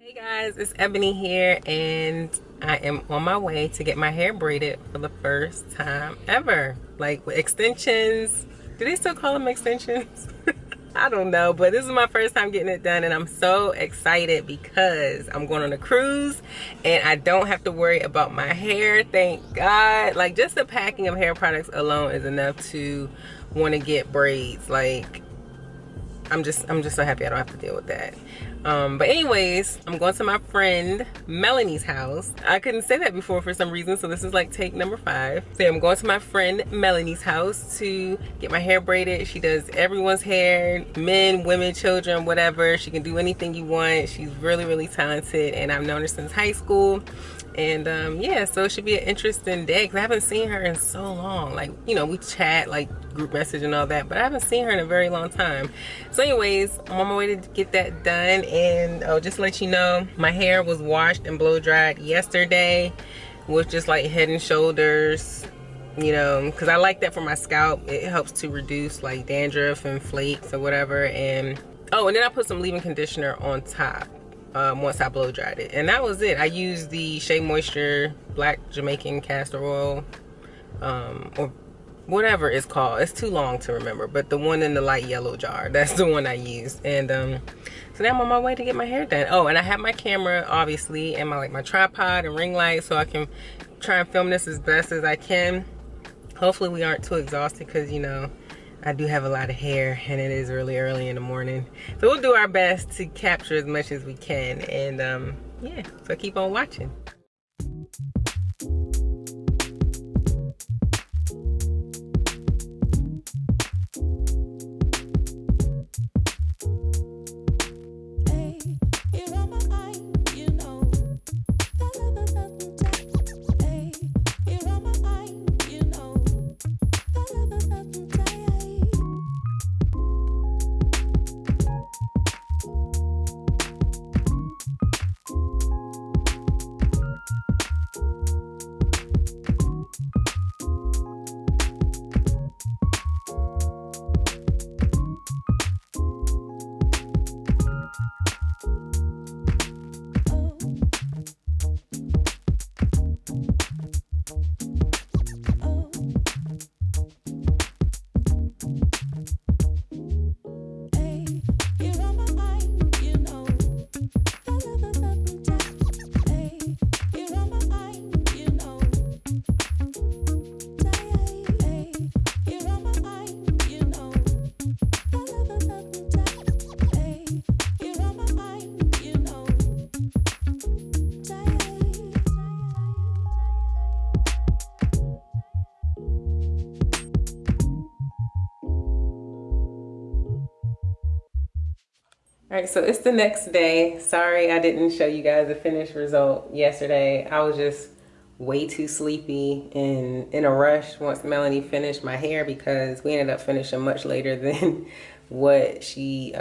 Hey guys, it's Ebony here, and I am on my way to get my hair braided for the first time ever. Like with extensions. Do they still call them extensions? I don't know, but this is my first time getting it done, and I'm so excited because I'm going on a cruise and I don't have to worry about my hair. Thank God. Like, just the packing of hair products alone is enough to want to get braids. Like, I'm just so happy I don't have to deal with that. But anyways, I'm going to my friend Melanie's house. I couldn't say that before for some reason, so this is like take number 5. So yeah, I'm going to my friend Melanie's house to get my hair braided. She does everyone's hair, men, women, children, whatever. She can do anything you want. She's really, really talented, and I've known her since high school. And yeah, so it should be an interesting day because I haven't seen her in so long. Like, you know, we chat, like group message and all that, but I haven't seen her in a very long time. So anyways, I'm on my way to get that done. And just to let you know, my hair was washed and blow dried yesterday with just like Head and Shoulders, you know, because I like that for my scalp. It helps to reduce like dandruff and flakes or whatever. And oh, and then I put some leave-in conditioner on top once I blow dried it, and that was it. I used the Shea Moisture Black Jamaican Castor Oil, or whatever it's called. It's too long to remember, but the one in the light yellow jar, that's the one I used. And so now I'm on my way to get my hair done. Oh, and I have my camera obviously, and my tripod and ring light, so I can try and film this as best as I can. Hopefully we aren't too exhausted, because you know, I do have a lot of hair and it is really early in the morning. So we'll do our best to capture as much as we can. And yeah, so keep on watching. All right, so it's the next day. Sorry I didn't show you guys the finished result yesterday. I was just way too sleepy and in a rush once Melanie finished my hair, because we ended up finishing much later than what she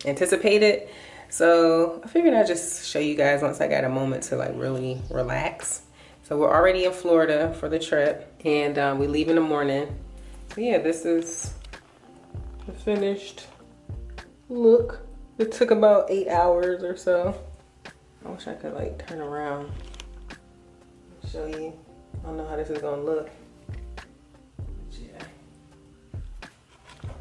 anticipated. So I figured I'd just show you guys once I got a moment to like really relax. So we're already in Florida for the trip, and we leave in the morning. So yeah, this is the finished look. It took about 8 hours or so. I wish I could like turn around and show you. I don't know how this is gonna look. But yeah,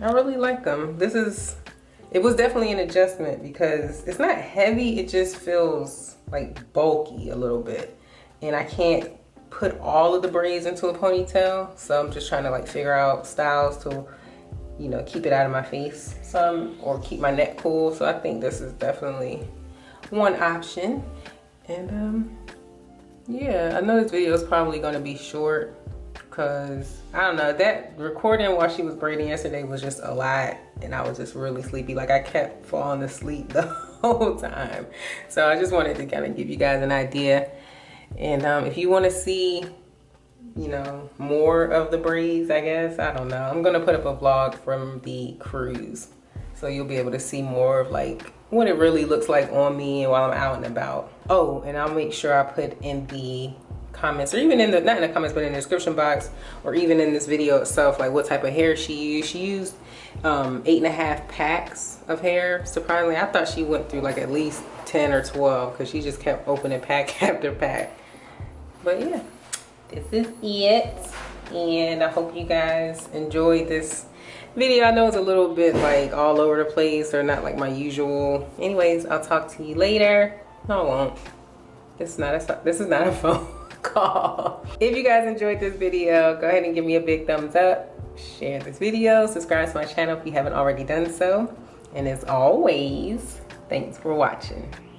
I really like them. It was definitely an adjustment because it's not heavy, it just feels like bulky a little bit. And I can't put all of the braids into a ponytail, so I'm just trying to like figure out styles to, you know, keep it out of my face some, or keep my neck cool. So I think this is definitely one option. And yeah, I know this video is probably going to be short because I don't know, that recording while she was braiding yesterday was just a lot, and I was just really sleepy. Like, I kept falling asleep the whole time. So I just wanted to kind of give you guys an idea. And if you want to see, you know, more of the braids, I guess, I don't know, I'm gonna put up a vlog from the cruise, so you'll be able to see more of like what it really looks like on me and while I'm out and about. Oh, and I'll make sure I put in the comments, or even in the, not in the comments, but in the description box, or even in this video itself, like what type of hair she used. She used 8.5 packs of hair. Surprisingly, I thought she went through like at least 10 or 12 because she just kept opening pack after pack. But yeah, this is it. And I hope you guys enjoyed this video. I know it's a little bit like all over the place or not like my usual. Anyways, I'll talk to you later. No, I won't. This is not a phone call. If you guys enjoyed this video, go ahead and give me a big thumbs up. Share this video. Subscribe to my channel if you haven't already done so. And as always, thanks for watching.